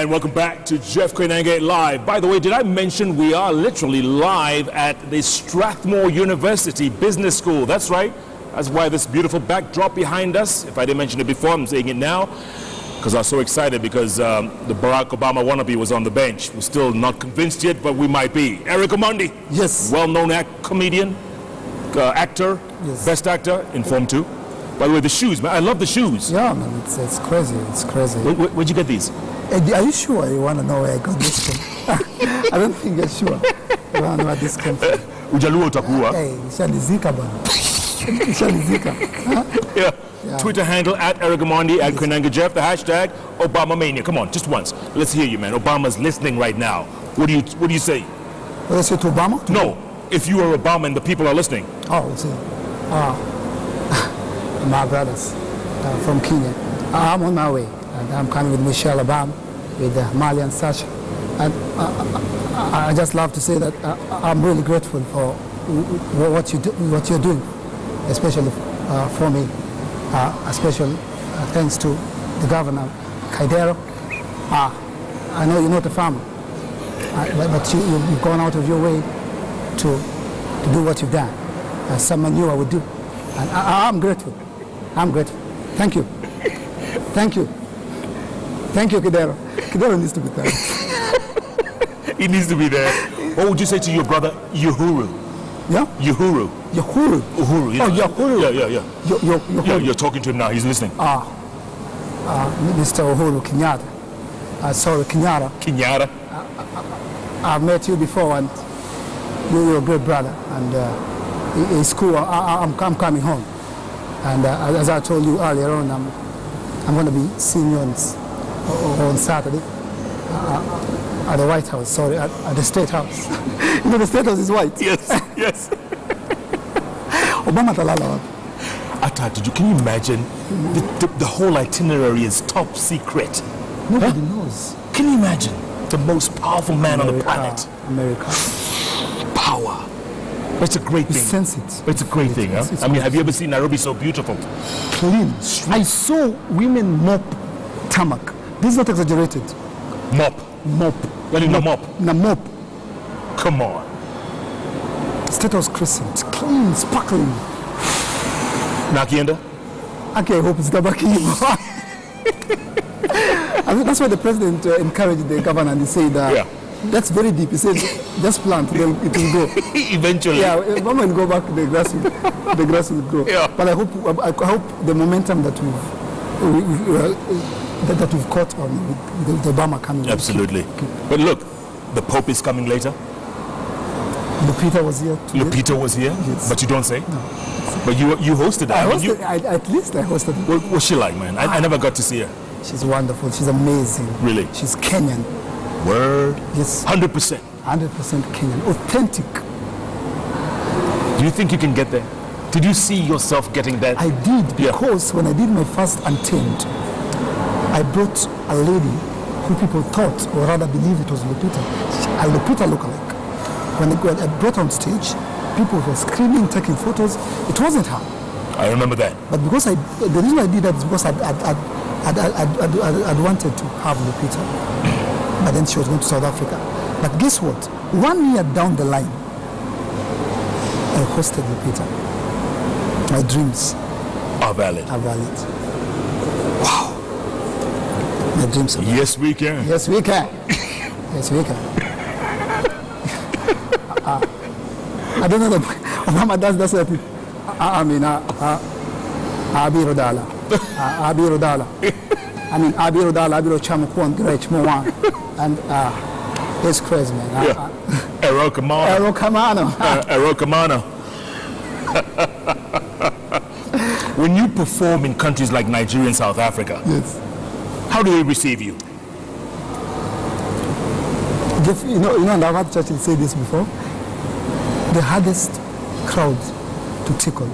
And welcome back to Jeff Koinange Live. By the way, did I mention we are literally live at the Strathmore University Business School? That's right. That's why this beautiful backdrop behind us. If I didn't mention it before, I'm saying it now. Because I was so excited because the Barack Obama wannabe was on the bench. We're still not convinced yet, but we might be. Eric Omondi. Yes. Well-known comedian, actor, yes. Best actor in Form 2. By the way, the shoes, man. I love the shoes. Yeah, man. It's crazy. It's crazy. Where'd you get these? Are you sure you want to know where I got this from? I don't think you're sure. You want to know where this came from. Ujaluo utakuwa. Hey, Shalizika, bana. Shalizika. Yeah. Twitter handle at Eric Omondi, at Koinange Jeff, the hashtag Obama Mania. Come on, just once. Let's hear you, man. Obama's listening right now. What do you say? What do I say to Obama? No, if you are Obama and the people are listening. Oh, see. My brothers from Kenya. I'm on my way. And I'm coming with Michelle Obama, with Mali and Sasha. And I just love to say that I'm really grateful for what you're doing, especially for me. A special thanks to the governor, Kaidero. I know you're not a farmer, but you've gone out of your way to do what you've done. As someone knew I would do. And I'm grateful. I'm grateful. Thank you. Thank you. Thank you, Kaidero. Kaidero needs to be there. He needs to be there. What would you say to your brother, Uhuru? Yeah? Uhuru. Uhuru. Uhuru. Oh, Uhuru. Yeah. You're talking to him now. He's listening. Mr. Uhuru Kenyatta. Sorry, Kenyatta. Kenyatta. I've met you before, and you're a great brother. And it's cool. I'm coming home. And as I told you earlier on, I'm going to be seeing you on Saturday at the White House. Sorry, at the State House. You know, the State House is white. Yes, yes. Obama talala. Can you imagine? The whole itinerary is top secret. Nobody knows. Can you imagine? The most powerful man on the planet. America. Power. It's a great thing. Sense it. It's a great thing, huh? I mean, have you ever seen Nairobi so beautiful? Clean. I saw women mop tarmac. This is not exaggerated. Mop. Mop. Mop. Na mop. Come on. State House Crescent. Clean, sparkling. Nakienda? Okay, I hope it's Gabaki. I mean, that's why the president encouraged the governor and he said, yeah. That's very deep. He said, just plant, then it will go. Eventually. Yeah, when we go back, the grass will grow. Yeah. But I hope the momentum that we've caught on with the Obama coming. Absolutely. But look, the Pope is coming later. Lupita was here. Lupita was here, yes. But you don't say? No. But you hosted her. At least I hosted her. What's she like, man? I never got to see her. She's wonderful. She's amazing. Really? She's Kenyan. Word? Yes. 100%? 100% Kenyan. Authentic. Do you think you can get there? Did you see yourself getting there? I did, because when I did my first Untamed, I brought a lady who people thought, or rather believed it was Lupita. A Lupita lookalike. When I brought her on stage, people were screaming, taking photos. It wasn't her. I remember that. But because the reason I did that is because I'd wanted to have Lupita. But then she was going to South Africa. But guess what? 1 year down the line, I hosted Lupita. My dreams are valid. Wow. My dreams are valid. Yes, we can. Yes, we can. Yes, we can. I don't know that Obama does that. I mean, Abi Rodala. I mean, Abi Rodala, Abi Rochamukuan, Grech Moan. And it's crazy, man. Erokamano. When you perform in countries like Nigeria and South Africa, yes. How do they receive you? You know, and I've had Churchill say this before. The hardest crowd to tickle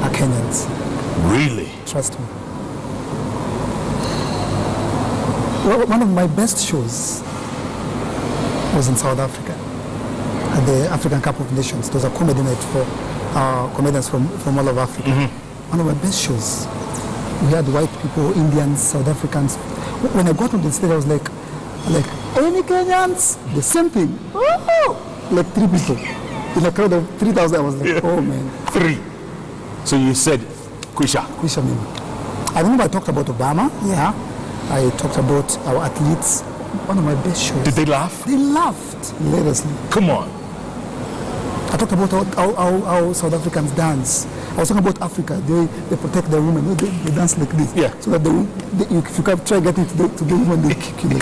are Kenyans. Really? Trust me. Well, one of my best shows was in South Africa at the African Cup of Nations. It was a comedy night for comedians from all over Africa. Mm-hmm. One of my best shows. We had white people, Indians, South Africans. When I got on the stage, I was like, Like, any Kenyans? The same thing. Oh, like 3 people. In a crowd of 3,000, I was like, oh man. 3. So you said, Kwisha. Kwisha Mimi. I remember I talked about Obama. Yeah. I talked about our athletes. One of my best shows. Did they laugh? They laughed hilariously. Come on. I talked about how South Africans dance. I was talking about Africa. They protect their women. They dance like this. Yeah. So that if you can try getting to the woman, they kick you.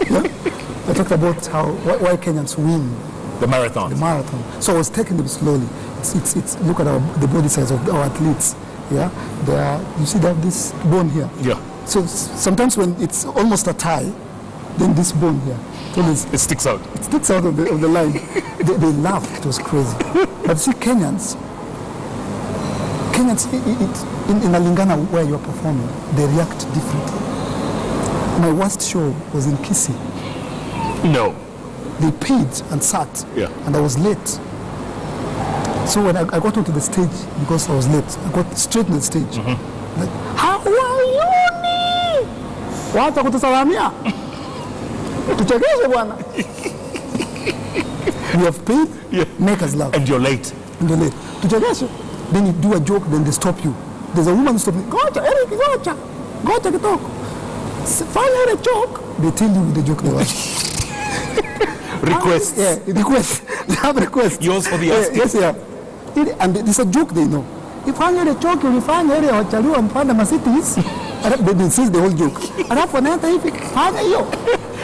Yeah? I talked about why Kenyans win. The marathon. The marathon. So I was taking them slowly. It's look at the body size of our athletes. Yeah. You see they have this bone here. Yeah. So sometimes when it's almost a tie, then this bone here, it sticks out. It sticks out of the line. they laughed. It was crazy. But see, Kenyans, in Alingana where you're performing, they react differently. My worst show was in Kisii. No. They paid and sat, and I was late. So when I got onto the stage, because I was late, I got straight to the stage. Like, how are you? Watu kutusalamia. Tuchekeshe bwana. You have paid, make us laugh. And you're late. And you're late. Tuchekeshe. Then you do a joke, then they stop you. There's a woman who stops me. Gocha, Eric, gocha. Gocha kitoko. Finally a joke. They tell you the joke they want. Requests. Yeah, requests. They have requests. Yours for the asking. Yes, yeah. And it's a joke they know. If I hear a joke, you will find area or chalu and find the cities. They insist the whole joke.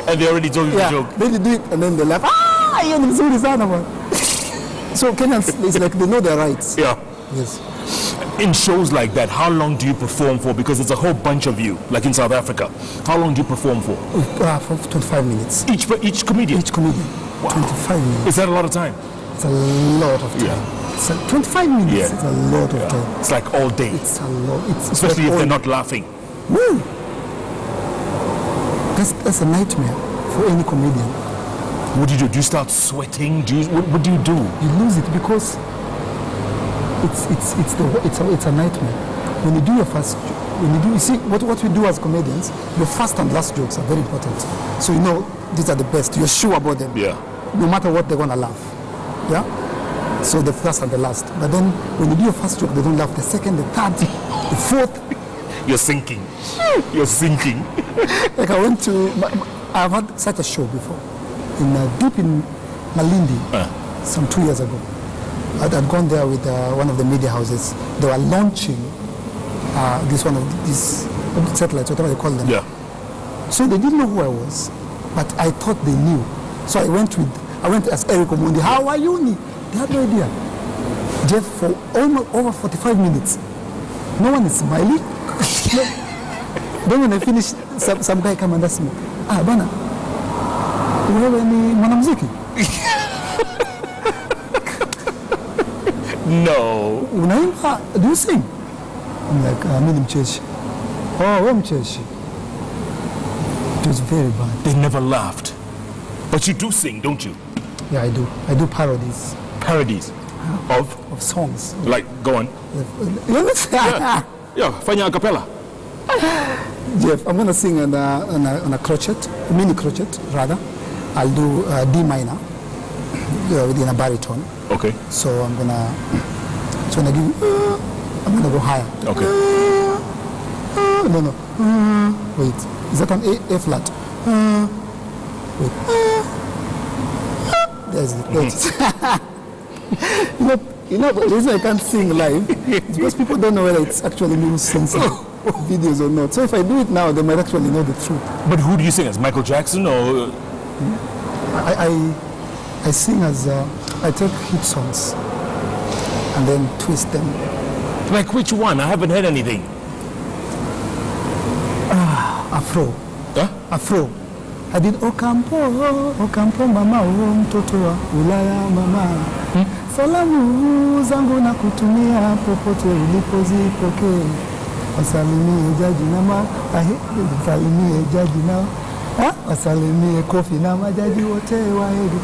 And they already told you the joke. Then they do it and then they laugh. So Kenyans, it's like they know their rights. Yeah. Yes. In shows like that, how long do you perform for? Because it's a whole bunch of you, like in South Africa. How long do you perform for? For 25 minutes. Each comedian? Each comedian. Wow. 25 minutes. Is that a lot of time? It's a lot of time. Yeah. It's 25 minutes. Yeah. It's a lot of time. It's like all day. It's a lot. Especially if they're not laughing. Woo! That's a nightmare for any comedian. What do you do? Do you start sweating? What do you do? You lose it because it's a nightmare. When you do your first, you see what we do as comedians, your first and last jokes are very important. So you know these are the best. You're sure about them. Yeah. No matter what, they're gonna laugh. Yeah. So the first and the last. But then when you do your first joke, they don't laugh. The second, the third, the fourth. You're sinking. You're sinking. Like I've had such a show before. Deep in Malindi, some 2 years ago. I'd gone there with one of the media houses. They were launching these satellites, whatever they call them. Yeah. So they didn't know who I was, but I thought they knew. So I went to ask Eric Omondi, how are you? They had no idea. Jeff, for over 45 minutes, no one is smiling. Then when I finished, some guy came and asked me, bana, wewe ni mwanamuziki? No. Unaimba? Do you sing? I'm like, mimi ni mcheshi. Oh, wewe mcheshi. It was very bad. They never laughed. But you do sing, don't you? Yeah, I do. I do parodies. Parodies? Of songs. Like, go on. You understand? Yeah, fanya a cappella. Jeff, I'm going to sing on a crochet, a mini crochet, rather. I'll do D minor within a baritone. Okay. So I'm going to go higher. Okay. No. Wait. Is that an A flat? Wait. There's it. You know, the reason I can't sing live is because people don't know whether it's actually me who's singing videos or not. So if I do it now, they might actually know the truth. But who do you sing as? Michael Jackson or? I sing as, I take hit songs and then twist them. Like which one? I haven't heard anything. Afro. Huh? Afro. I did Okampo mama mtoto wa Ulaya mama. Salamu zangu na kutumia popote ulipozipokea. Wasalimie jaji na wasalimie Kofi na majaji wote wa heri.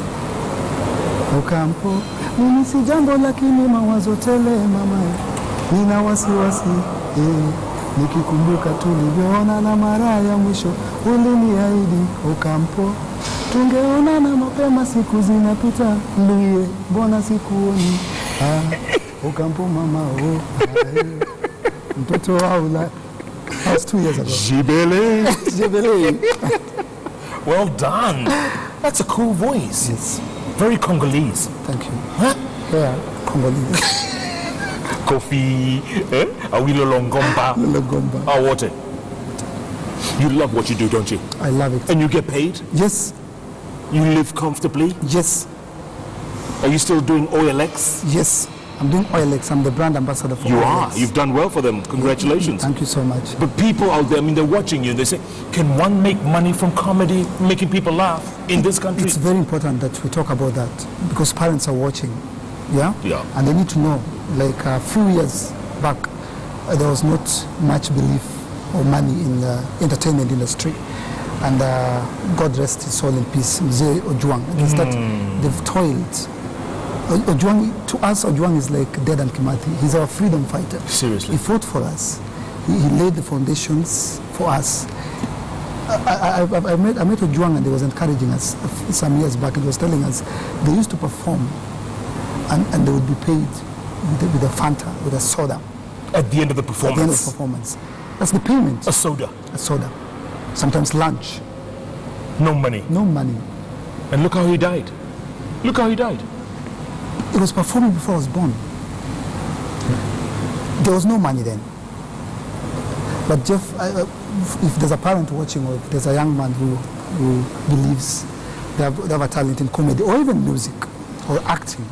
Okampo, mimi si jambo lakini mawazo tele mama. Nina wasiwasi. Nikikumbuka tulivyoonana mara ya mwisho, uliniahidi Ocampo tungeonana mapema, siku zinapita, Luye mbona sikuoni? Ocampo mama mtoto wao la. That was 2 years ago. Jibele. Jibele. Well done. That's a cool voice. Yes. Very Congolese. Thank you. Huh? Yeah, Congolese. Kofi, Awilo Longomba. Longomba. Oh, what it? You love what you do, don't you? I love it. And you get paid? Yes. You live comfortably? Yes. Are you still doing OLX? Yes. I'm doing OLX. I'm the brand ambassador for OLX. You are. You've done well for them. Congratulations. Thank you so much. But people out there, I mean, they're watching you. They say, can one make money from comedy, making people laugh in this country? It's very important that we talk about that because parents are watching. Yeah? Yeah. And they need to know, like a few years back, there was not much belief or money in the entertainment industry. And God rest his soul in peace, Mzee Ojwang. It's that they've toiled. Ojwang, to us, Ojwang is like Dedan Kimathi. He's our freedom fighter. Seriously? He fought for us. He laid the foundations for us. I met Ojwang and he was encouraging us some years back. He was telling us they used to perform and they would be paid with a Fanta, with a soda. At the end of the performance? At the end of the performance. That's the payment. A soda? A soda. Sometimes lunch. No money? No money. And look how he died. Look how he died. He was performing before I was born. There was no money then. But Jeff, if there's a parent watching or if there's a young man who believes they have a talent in comedy or even music or acting,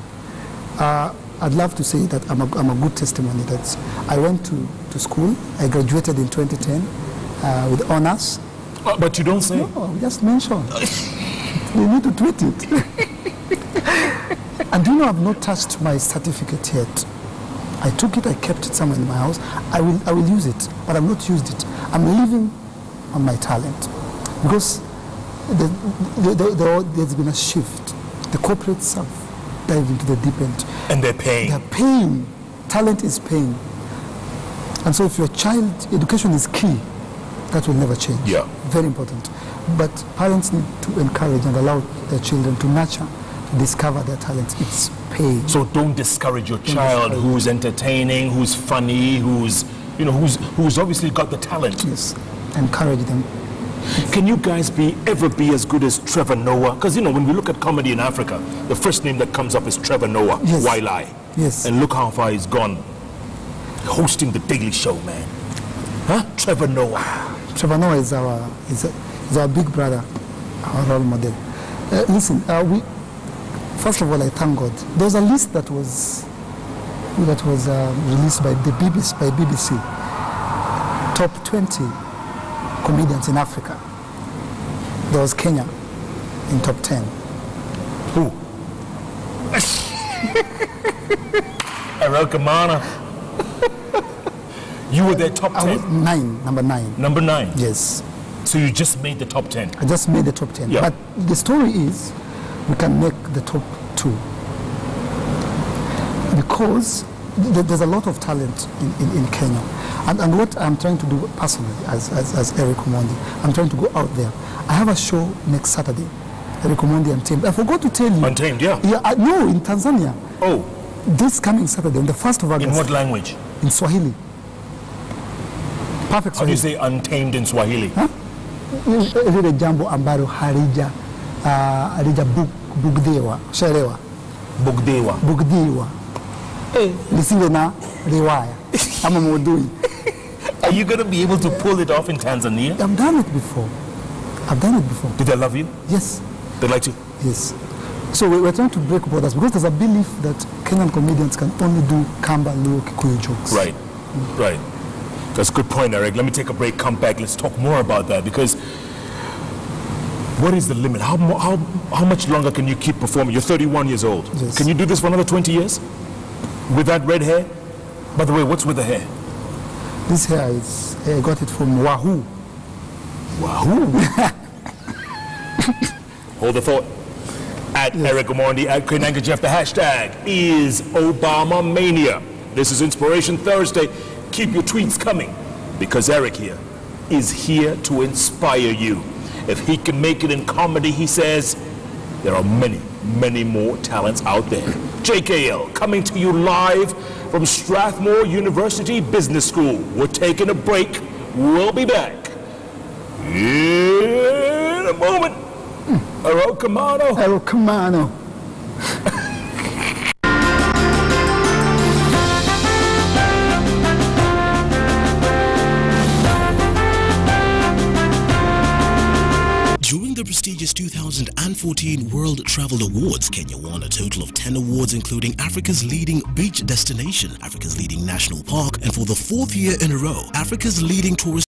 I'd love to say that I'm a good testimony that I went to school. I graduated in 2010 with honors. But you don't say? No, just mention. You need to tweet it. And do you know I've not touched my certificate yet? I took it, I kept it somewhere in my house. I will use it, but I've not used it. I'm living on my talent. Because there's been a shift. The corporates have dived into the deep end. And they're paying. They're paying. Talent is paying. And so if your child, education is key. That will never change. Yeah. Very important. But parents need to encourage and allow their children to nurture, to discover their talents. It's paying. So don't discourage your child who's entertaining, who's funny, who's obviously got the talent. Yes. Encourage them. Can you guys ever be as good as Trevor Noah? Because when we look at comedy in Africa, the first name that comes up is Trevor Noah. Yes. Why lie? Yes. And look how far he's gone. Hosting the Daily Show, man. Huh? Trevor Noah. Trevor Noah is our big brother, our role model. Listen, first of all, I thank God. There was a list that was released by the BBC, top 20 comedians in Africa. There was Kenya in top 10. Who? Kamana. You were their top 10? Number 9. Number 9? Yes. So you just made the top 10? I just made the top 10. Yeah. But the story is, we can make the top 2. Because there's a lot of talent in Kenya. And what I'm trying to do personally as Eric Omondi, I'm trying to go out there. I have a show next Saturday, Eric Omondi Untamed. I forgot to tell you. Untamed, yeah? Yeah, no, in Tanzania. Oh. This coming Saturday, on the 1st of August. In what language? In Swahili. Perfect Swahili. How do you say untamed in Swahili? Huh? Lile jambo ambalo halija bugdewa, shaelewa. Bugdewa. Lisiwe na riwaya ama maudhui. Are you going to be able to pull it off in Tanzania? I've done it before. Do they love you? Yes. They like you? Yes. So we're trying to break borders because there's a belief that Kenyan comedians can only do Kamba, Luo, Kikuyu jokes. Right. Right. That's a good point, Eric. Let me take a break, come back. Let's talk more about that because what is the limit? How much longer can you keep performing? You're 31 years old. Yes. Can you do this for another 20 years? With that red hair? By the way, what's with the hair? This hair is, I got it from Wahoo. Wahoo? Hold the thought. At Eric Omondi, at Koinange Jeff, the hashtag is Obama Mania. This is Inspiration Thursday. Keep your tweets coming. Because Eric here is here to inspire you. If he can make it in comedy, he says, there are many, many more talents out there. JKL coming to you live from Strathmore University Business School. We're taking a break. We'll be back in a moment. Aro Kamano. Aro Kamano. During the prestigious 2014 World Travel Awards, Kenya won a total of 10 awards, including Africa's leading beach destination, Africa's leading national park, and for the 4th year in a row, Africa's leading tourist